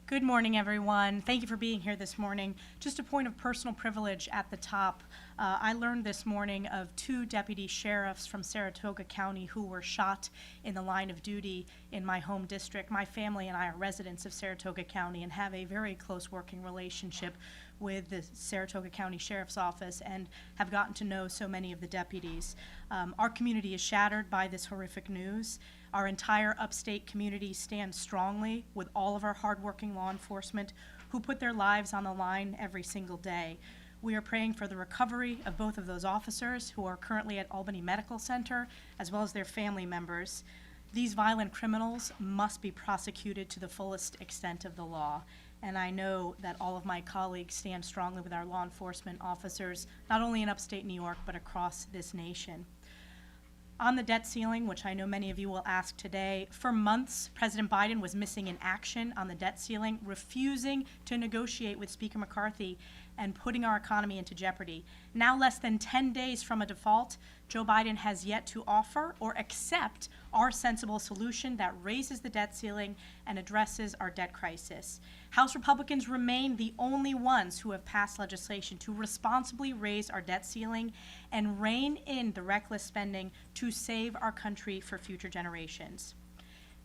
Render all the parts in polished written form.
Good morning, everyone. Thank you for being here this morning. Just a point of personal privilege at the top. I learned this morning of 2 deputy sheriffs from Saratoga County who were shot in the line of duty in my home district. My family and I are residents of Saratoga County and have a very close working relationship with the Saratoga County Sheriff's Office and have gotten to know so many of the deputies. Our community is shattered by this horrific news. Our entire upstate community stands strongly with all of our hardworking law enforcement who put their lives on the line every single day. We are praying for the recovery of both of those officers who are currently at Albany Medical Center, as well as their family members. These violent criminals must be prosecuted to the fullest extent of the law. And I know that all of my colleagues stand strongly with our law enforcement officers, not only in upstate New York, but across this nation. On the debt ceiling, which I know many of you will ask today, for months, President Biden was missing in action on the debt ceiling, refusing to negotiate with Speaker McCarthy and putting our economy into jeopardy. Now, less than 10 days from a default, Joe Biden has yet to offer or accept our sensible solution that raises the debt ceiling and addresses our debt crisis. House Republicans remain the only ones who have passed legislation to responsibly raise our debt ceiling and rein in the reckless spending to save our country for future generations.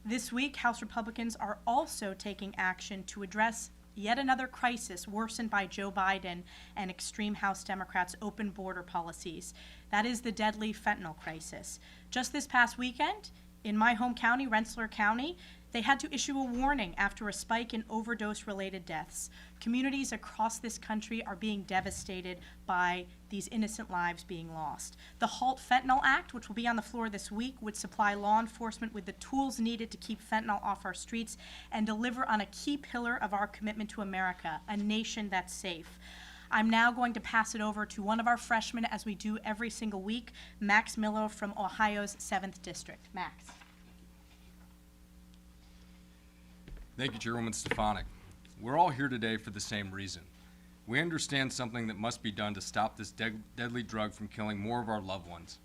This week, House Republicans are also taking action to address yet another crisis worsened by Joe Biden and extreme House Democrats' open border policies. That is the deadly fentanyl crisis. Just this past weekend, in my home county, Rensselaer County, they had to issue a warning after a spike in overdose-related deaths. Communities across this country are being devastated by these innocent lives being lost. The Halt Fentanyl Act, which will be on the floor this week, would supply law enforcement with the tools needed to keep fentanyl off our streets and deliver on a key pillar of our commitment to America, a nation that's safe. I'm now going to pass it over to one of our freshmen, as we do every single week, Max Miller from Ohio's 7th District. Max. Thank you, Chairwoman Stefanik. We're all here today for the same reason. We understand something that must be done to stop this deadly drug from killing more of our loved ones.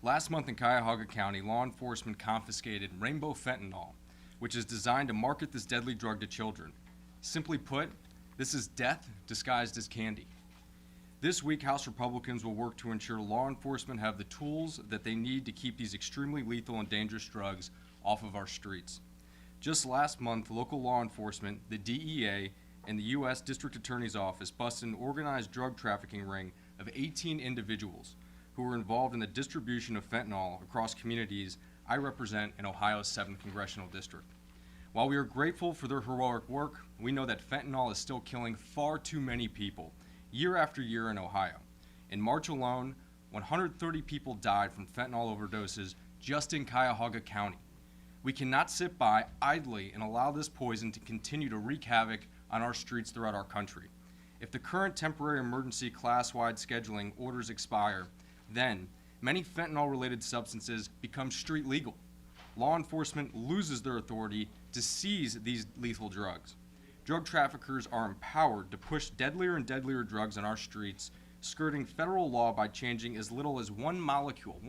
Last month in Cuyahoga County, law enforcement confiscated Rainbow Fentanyl, which is designed to market this deadly drug to children. Simply put, this is death disguised as candy. This week, House Republicans will work to ensure law enforcement have the tools that they need to keep these extremely lethal and dangerous drugs off of our streets. Just last month, local law enforcement, the DEA, and the U.S. District Attorney's Office busted an organized drug trafficking ring of 18 individuals who were involved in the distribution of fentanyl across communities I represent in Ohio's 7th Congressional District. While we are grateful for their heroic work, we know that fentanyl is still killing far too many people year after year in Ohio. In March alone, 130 people died from fentanyl overdoses just in Cuyahoga County. We cannot sit by idly and allow this poison to continue to wreak havoc on our streets throughout our country. If the current temporary emergency class-wide scheduling orders expire, then many fentanyl-related substances become street legal. Law enforcement loses their authority to seize these lethal drugs. Drug traffickers are empowered to push deadlier and deadlier drugs on our streets, skirting federal law by changing as little as one molecule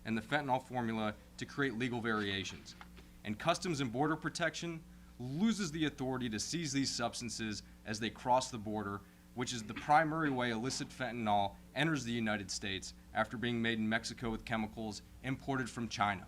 in the fentanyl formula to create legal variations. And Customs and Border Protection loses the authority to seize these substances as they cross the border, which is the primary way illicit fentanyl enters the United States after being made in Mexico with chemicals imported from China.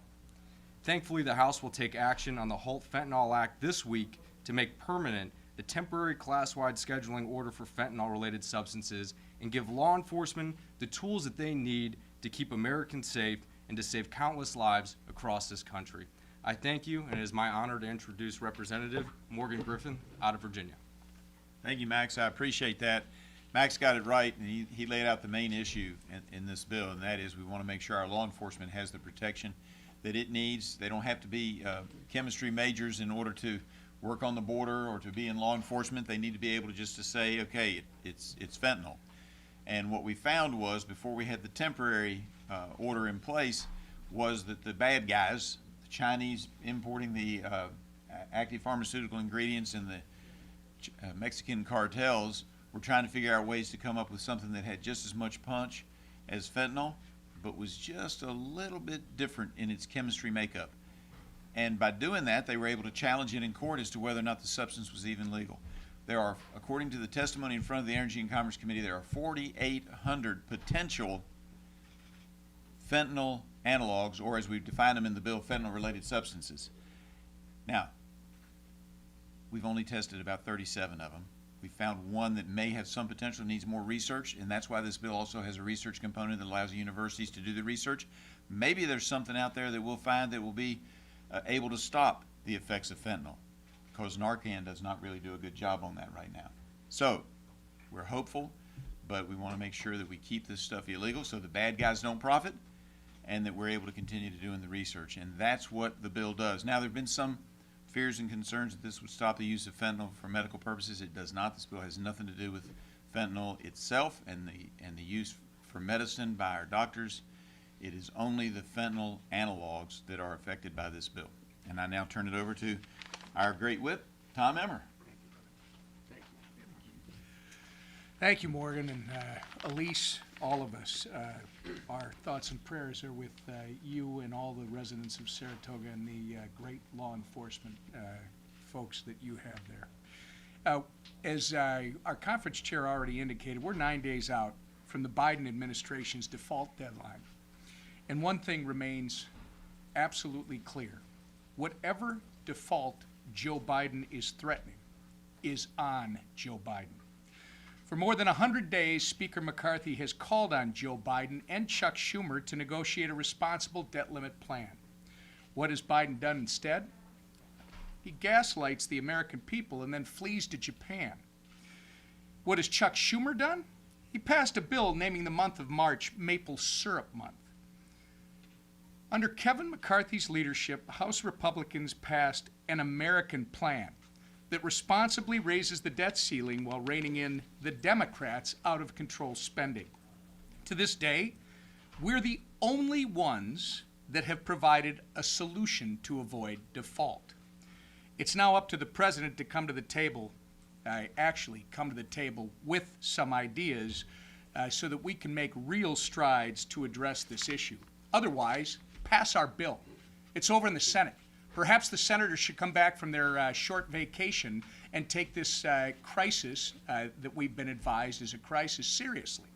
Thankfully, the House will take action on the Halt Fentanyl Act this week to make permanent the temporary class-wide scheduling order for fentanyl-related substances and give law enforcement the tools that they need to keep Americans safe and to save countless lives across this country. I thank you, and it is my honor to introduce Representative Morgan Griffin out of Virginia. Thank you, Max. I appreciate that. Max got it right, and he laid out the main issue in this bill, and that is we want to make sure our law enforcement has the protection that it needs. They don't have to be chemistry majors in order to work on the border or to be in law enforcement. They need to be able to just to say, okay, it's fentanyl. And what we found was, before we had the temporary order in place, was that the bad guys, the Chinese importing the active pharmaceutical ingredients and the Mexican cartels, were trying to figure out ways to come up with something that had just as much punch as fentanyl, but was just a little bit different in its chemistry makeup. And by doing that, they were able to challenge it in court as to whether or not the substance was even legal. There are, according to the testimony in front of the Energy and Commerce Committee, there are 4,800 potential fentanyl analogs, or as we've defined them in the bill, fentanyl-related substances. Now, we've only tested about 37 of them. We found one that may have some potential, needs more research, and that's why this bill also has a research component that allows universities to do the research. Maybe there's something out there that we'll find that will be able to stop the effects of fentanyl, because Narcan does not really do a good job on that right now. So, we're hopeful, but we want to make sure that we keep this stuff illegal so the bad guys don't profit, and that we're able to continue to do in the research. And that's what the bill does. Now, there have been some fears and concerns that this would stop the use of fentanyl for medical purposes. It does not. This bill has nothing to do with fentanyl itself and the use for medicine by our doctors. It is only the fentanyl analogs that are affected by this bill. And I now turn it over to our great whip, Tom Emmer. Thank you, Morgan, and Elise, all of us. Our thoughts and prayers are with you and all the residents of Saratoga and the great law enforcement folks that you have there. As our conference chair already indicated, we're 9 days out from the Biden administration's default deadline. And one thing remains absolutely clear. Whatever default Joe Biden is threatening is on Joe Biden. For more than 100 days, Speaker McCarthy has called on Joe Biden and Chuck Schumer to negotiate a responsible debt limit plan. What has Biden done instead? He gaslights the American people and then flees to Japan. What has Chuck Schumer done? He passed a bill naming the month of March Maple Syrup Month. Under Kevin McCarthy's leadership, House Republicans passed an American plan that responsibly raises the debt ceiling while reining in the Democrats' out-of-control spending. To this day, we're the only ones that have provided a solution to avoid default. It's now up to the president to come to the table, with some ideas so that we can make real strides to address this issue. Otherwise, pass our bill. It's over in the Senate. Perhaps the senators should come back from their short vacation and take this crisis that we've been advised is a crisis seriously.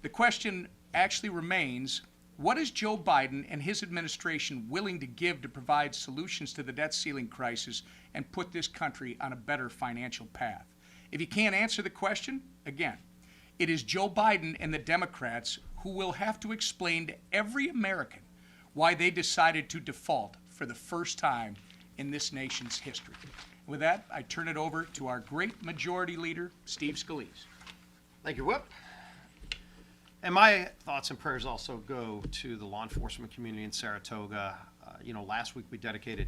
The question actually remains, what is Joe Biden and his administration willing to give to provide solutions to the debt ceiling crisis and put this country on a better financial path? If you can't answer the question, again, it is Joe Biden and the Democrats who will have to explain to every American why they decided to default for the first time in this nation's history. With that, I turn it over to our great majority leader, Steve Scalise. Thank you, Whip. And my thoughts and prayers also go to the law enforcement community in Saratoga. Last week we dedicated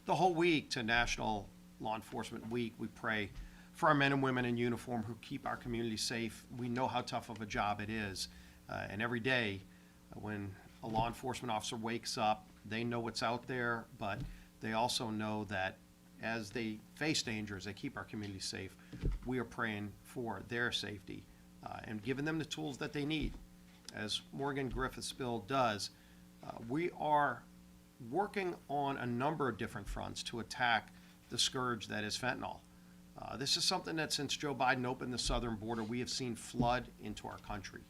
the whole week to National Law Enforcement Week. We pray for our men and women in uniform who keep our community safe. We know how tough of a job it is. And every day when a law enforcement officer wakes up, they know what's out there, but they also know that as they face danger, as they keep our community safe, we are praying for their safety and giving them the tools that they need. As Morgan Griffith's bill does, we are working on a number of different fronts to attack the scourge that is fentanyl. This is something that since Joe Biden opened the southern border, we have seen flood into our country.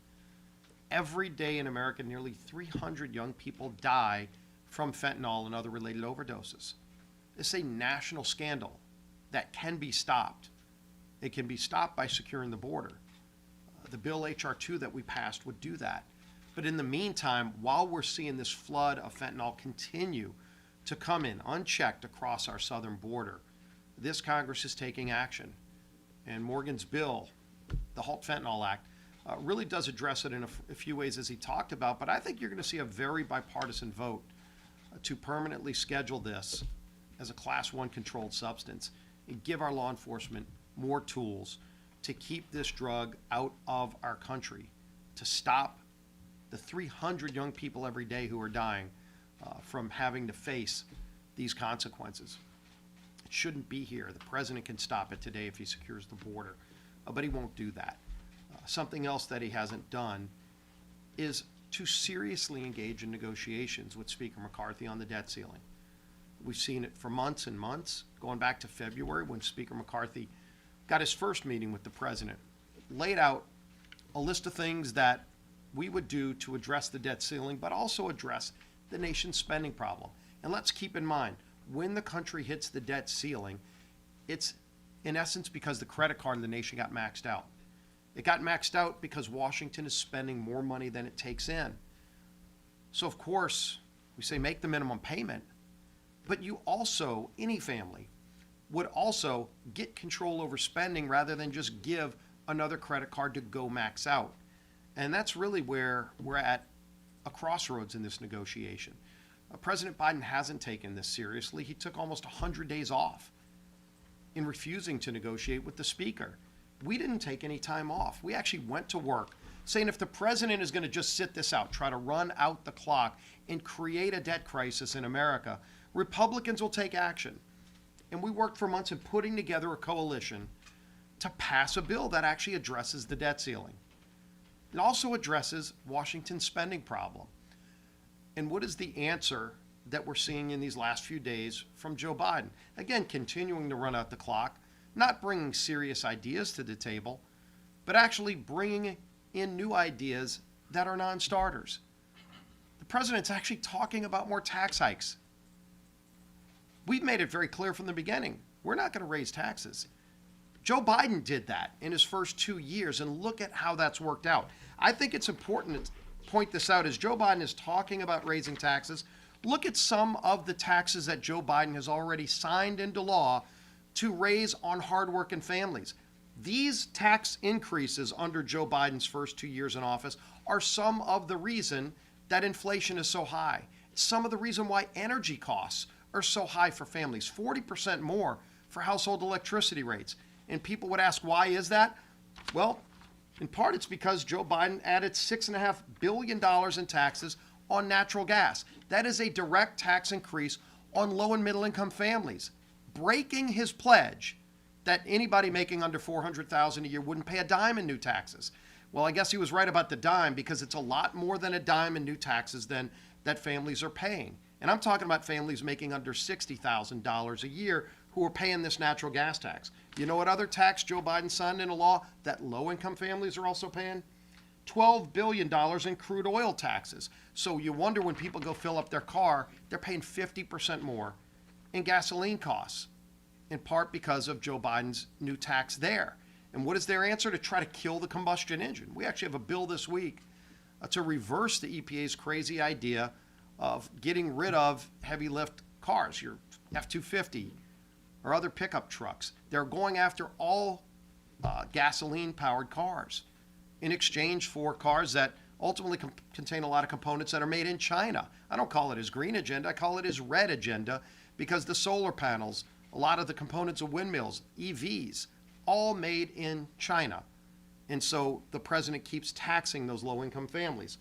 Every day in America, nearly 300 young people die from fentanyl and other related overdoses. This is a national scandal that can be stopped. It can be stopped by securing the border. The bill H.R. 2 that we passed would do that. But in the meantime, while we're seeing this flood of fentanyl continue to come in unchecked across our southern border, this Congress is taking action. And Morgan's bill, the Halt Fentanyl Act, really does address it in a few ways as he talked about, but I think you're going to see a very bipartisan vote to permanently schedule this as a Class 1 controlled substance and give our law enforcement more tools to keep this drug out of our country, to stop the 300 young people every day who are dying from having to face these consequences. It shouldn't be here. The president can stop it today if he secures the border, but he won't do that. Something else that he hasn't done is to seriously engage in negotiations with Speaker McCarthy on the debt ceiling. We've seen it for months and months, going back to February when Speaker McCarthy got his first meeting with the president, laid out a list of things that we would do to address the debt ceiling, but also address the nation's spending problem. And let's keep in mind, when the country hits the debt ceiling, it's in essence because the credit card of the nation got maxed out. It got maxed out because Washington is spending more money than it takes in. So of course, we say make the minimum payment, but you also, any family, would also get control over spending rather than just give another credit card to go max out. And that's really where we're at a crossroads in this negotiation. President Biden hasn't taken this seriously. He took almost 100 days off in refusing to negotiate with the speaker. We didn't take any time off. We actually went to work saying if the president is going to just sit this out, try to run out the clock and create a debt crisis in America, Republicans will take action. And we worked for months in putting together a coalition to pass a bill that actually addresses the debt ceiling. It also addresses Washington's spending problem. And what is the answer that we're seeing in these last few days from Joe Biden? Again, continuing to run out the clock, not bringing serious ideas to the table, but actually bringing in new ideas that are non-starters. The president's actually talking about more tax hikes. We've made it very clear from the beginning, we're not going to raise taxes. Joe Biden did that in his first 2 years, and look at how that's worked out. I think it's important to point this out as Joe Biden is talking about raising taxes. Look at some of the taxes that Joe Biden has already signed into law to raise on hardworking families. These tax increases under Joe Biden's first 2 years in office are some of the reason that inflation is so high. Some of the reason why energy costs are so high for families, 40% more for household electricity rates. And people would ask, why is that? Well, in part it's because Joe Biden added $6.5 billion in taxes on natural gas. That is a direct tax increase on low and middle income families, breaking his pledge that anybody making under $400,000 a year wouldn't pay a dime in new taxes. Well, I guess he was right about the dime because it's a lot more than a dime in new taxes than that families are paying. And I'm talking about families making under $60,000 a year who are paying this natural gas tax. You know what other tax Joe Biden signed into law that low-income families are also paying? $12 billion in crude oil taxes. So you wonder when people go fill up their car, they're paying 50% more in gasoline costs, in part because of Joe Biden's new tax there. And what is their answer? To try to kill the combustion engine. We actually have a bill this week to reverse the EPA's crazy idea of getting rid of heavy lift cars, your F-250 or other pickup trucks. They're going after all gasoline-powered cars in exchange for cars that ultimately contain a lot of components that are made in China. I don't call it his green agenda, I call it his red agenda, because the solar panels, a lot of the components of windmills, EVs, all made in China. And so the president keeps taxing those low-income families.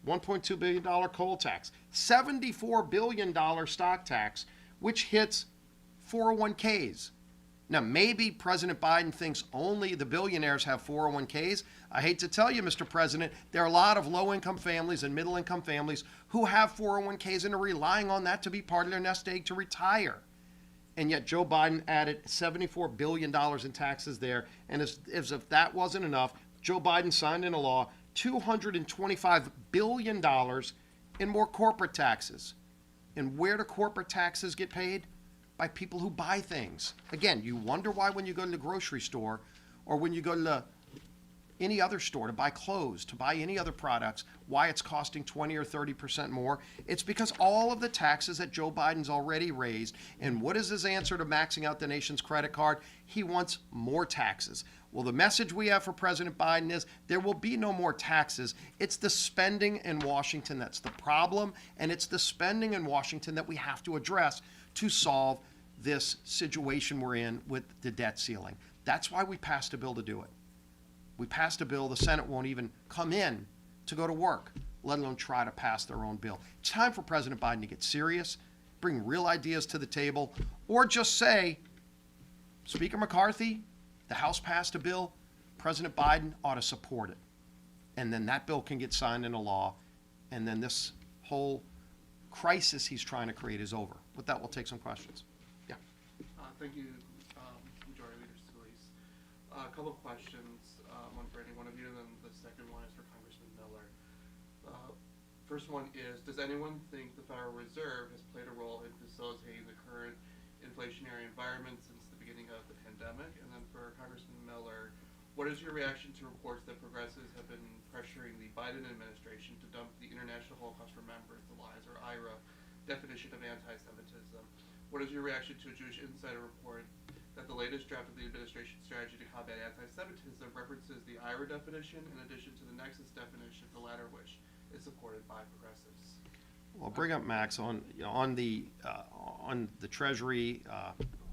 $1.2 billion coal tax, $74 billion stock tax, which hits 401ks. Now, maybe President Biden thinks only the billionaires have 401ks. I hate to tell you, Mr. President, there are a lot of low-income families and middle-income families who have 401ks and are relying on that to be part of their nest egg to retire. And yet Joe Biden added $74 billion in taxes there. And as if that wasn't enough, Joe Biden signed into law $225 billion in more corporate taxes. And where do corporate taxes get paid? By people who buy things. Again, you wonder why when you go to the grocery store or when you go to any other store to buy clothes, to buy any other products, why it's costing 20 or 30% more. It's because all of the taxes that Joe Biden's already raised. And what is his answer to maxing out the nation's credit card? He wants more taxes. Well, the message we have for President Biden is there will be no more taxes. It's the spending in Washington that's the problem, and it's the spending in Washington that we have to address to solve this situation we're in with the debt ceiling. That's why we passed a bill to do it. We passed a bill, the Senate won't even come in to go to work, let alone try to pass their own bill. It's time for President Biden to get serious, bring real ideas to the table, or just say, Speaker McCarthy, the House passed a bill, President Biden ought to support it. And then that bill can get signed into law, and then this whole crisis he's trying to create is over. with that, we'll take some questions. Yeah. Thank you, Majority Leader Scalise. A couple of questions, one for any one of you, and then the second one is for Congressman Miller. First one is, does anyone think the Federal Reserve has played a role in facilitating the current inflationary environment since the beginning of the pandemic? And then for Congressman Miller, what is your reaction to reports that progressives have been pressuring the Biden administration to dump the International Holocaust Remembrance Alliance, or IRA, definition of anti-Semitism? What is your reaction to a Jewish Insider report that the latest draft of the administration's strategy to combat anti-Semitism references the IRA definition in addition to the Nexus definition, the latter of which is supported by progressives? Well, bring up Max on, you know, on the Treasury,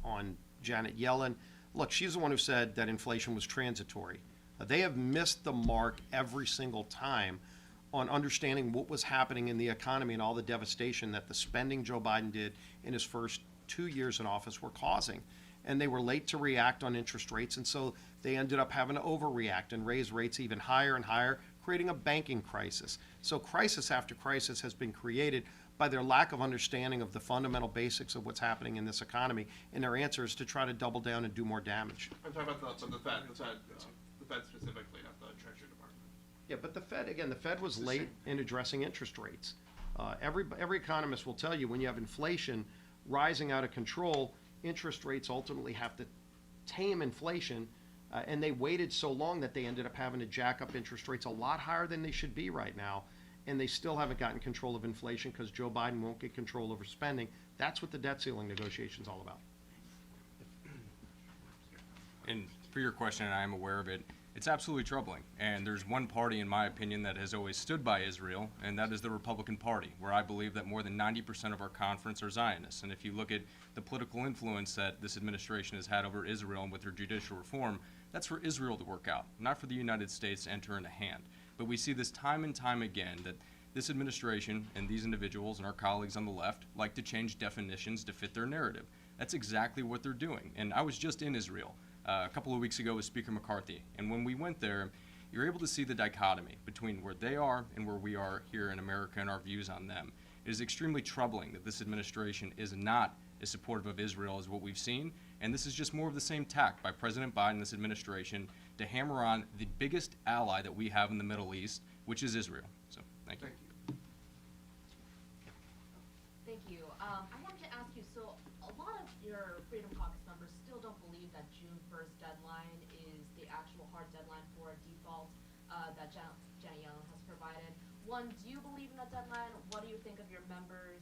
on Janet Yellen. Look, she's the one who said that inflation was transitory. They have missed the mark every single time on understanding what was happening in the economy and all the devastation that the spending Joe Biden did in his first 2 years in office were causing. And they were late to react on interest rates, and so they ended up having to overreact and raise rates even higher and higher, creating a banking crisis. So crisis after crisis has been created by their lack of understanding of the fundamental basics of what's happening in this economy, and their answer is to try to double down and do more damage. I'm talking about the Fed specifically, not the Treasury Department. Yeah, but the Fed was late in addressing interest rates. Every economist will tell you when you have inflation rising out of control, interest rates ultimately have to tame inflation, and they waited so long that they ended up having to jack up interest rates a lot higher than they should be right now, and they still haven't gotten control of inflation because Joe Biden won't get control over spending. That's what the debt ceiling negotiation is all about. And for your question, and I am aware of it, it's absolutely troubling. And there's one party, in my opinion, that has always stood by Israel, and that is the Republican Party, where I believe that more than 90% of our conference are Zionists. And if you look at the political influence that this administration has had over Israel and with their judicial reform, that's for Israel to work out, not for the United States to enter into hand. But we see this time and time again, that this administration and these individuals and our colleagues on the left like to change definitions to fit their narrative. That's exactly what they're doing. And I was just in Israel a couple of weeks ago with Speaker McCarthy. And when we went there, you're able to see the dichotomy between where they are and where we are here in America and our views on them. It is extremely troubling that this administration is not as supportive of Israel as what we've seen. And this is just more of the same tack by President Biden and this administration to hammer on the biggest ally that we have in the Middle East, which is Israel. So, thank you. Thank you. I wanted to ask you, so a lot of your Freedom Caucus members still don't believe that June 1st deadline is the actual hard deadline for a default that Janet Yellen has provided. One, do you believe in that deadline? What do you think of your members'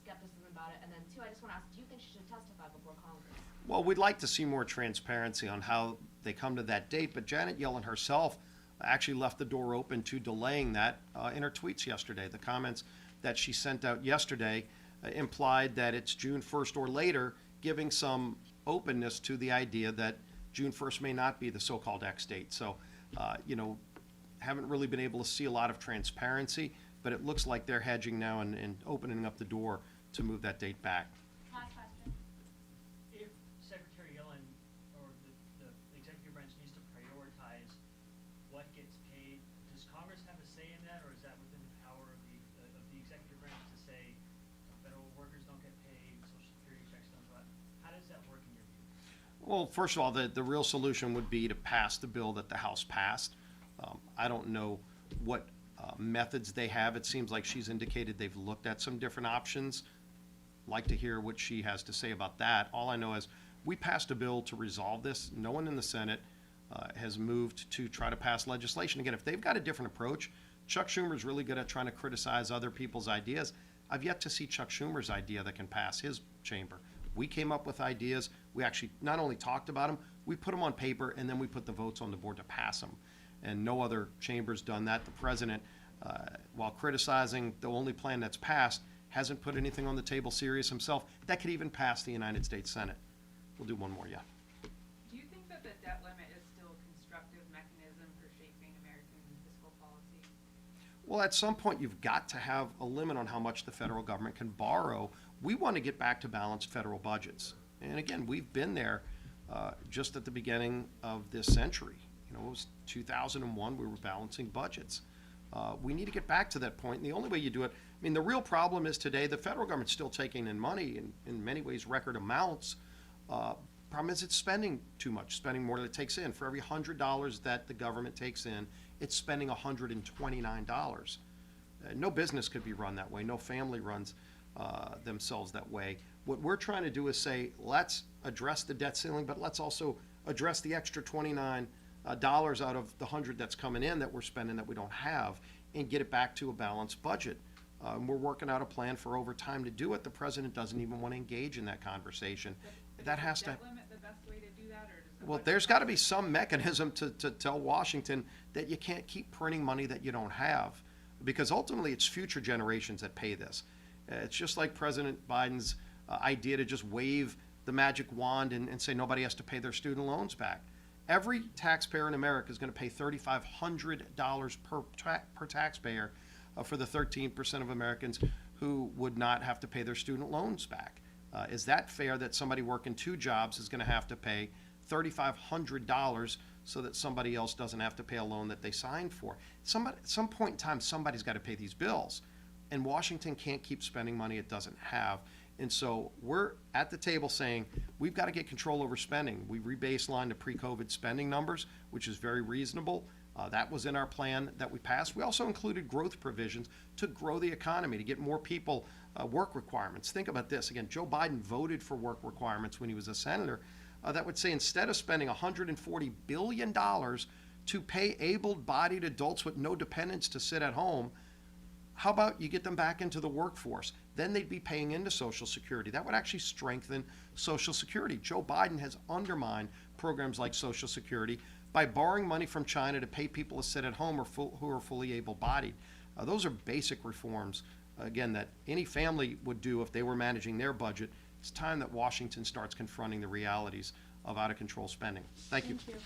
skepticism about it? And then two, I just want to ask, do you think she should testify before Congress? Well, we'd like to see more transparency on how they come to that date, but Janet Yellen herself actually left the door open to delaying that in her tweets yesterday. The comments that she sent out yesterday implied that it's June 1st or later, giving some openness to the idea that June 1st may not be the so-called X date. So, haven't really been able to see a lot of transparency, but it looks like they're hedging now and opening up the door to move that date back. Last question. If Secretary Yellen or the executive branch needs to prioritize what gets paid, does Congress have a say in that, or is that within the power of the executive branch to say federal workers don't get paid, Social Security checks don't go out? How does that work in your view? Well, first of all, the real solution would be to pass the bill that the House passed. I don't know what methods they have. It seems like she's indicated they've looked at some different options. Like to hear what she has to say about that. All I know is we passed a bill to resolve this. No one in the Senate has moved to try to pass legislation. Again, if they've got a different approach, Chuck Schumer's really good at trying to criticize other people's ideas. I've yet to see Chuck Schumer's idea that can pass his chamber. We came up with ideas. We actually not only talked about them, we put them on paper, and then we put the votes on the board to pass them. And no other chamber's done that. The president, while criticizing the only plan that's passed, hasn't put anything on the table serious himself that could even pass the United States Senate. We'll do one more, yeah. Do you think that the debt limit is still a constructive mechanism for shaping American fiscal policy? Well, at some point, you've got to have a limit on how much the federal government can borrow. We want to get back to balanced federal budgets. And again, we've been there just at the beginning of this century. You know, it was 2001, we were balancing budgets. We need to get back to that point, and the only way you do it, I mean, the real problem is today, the federal government's still taking in money, in many ways record amounts. Problem is it's spending too much, spending more than it takes in. For every $100 that the government takes in, it's spending $129. No business could be run that way. No family runs themselves that way. What we're trying to do is say, let's address the debt ceiling, but let's also address the extra $29 out of the 100 that's coming in that we're spending that we don't have, and get it back to a balanced budget. We're working out a plan for overtime to do it. The president doesn't even want to engage in that conversation. But That is has the to. debt limit the best way to do that, or does the Well, budget there's got to be process- some mechanism to tell Washington that you can't keep printing money that you don't have, because ultimately it's future generations that pay this. It's just like President Biden's idea to just wave the magic wand and say nobody has to pay their student loans back. Every taxpayer in America is going to pay $3,500 per taxpayer for the 13% of Americans who would not have to pay their student loans back. Is that fair that somebody working 2 jobs is going to have to pay $3,500 so that somebody else doesn't have to pay a loan that they signed for? At some point in time, somebody's got to pay these bills. And Washington can't keep spending money it doesn't have. And so we're at the table saying, we've got to get control over spending. We rebaselined the pre-COVID spending numbers, which is very reasonable. That was in our plan that we passed. We also included growth provisions to grow the economy, to get more people work requirements. Think about this. Again, Joe Biden voted for work requirements when he was a senator. That would say instead of spending $140 billion to pay able-bodied adults with no dependents to sit at home, how about you get them back into the workforce? Then they'd be paying into Social Security. That would actually strengthen Social Security. Joe Biden has undermined programs like Social Security by borrowing money from China to pay people to sit at home who are fully able-bodied. Those are basic reforms, again, that any family would do if they were managing their budget. It's time that Washington starts confronting the realities of out-of-control spending. Thank you. Thank you.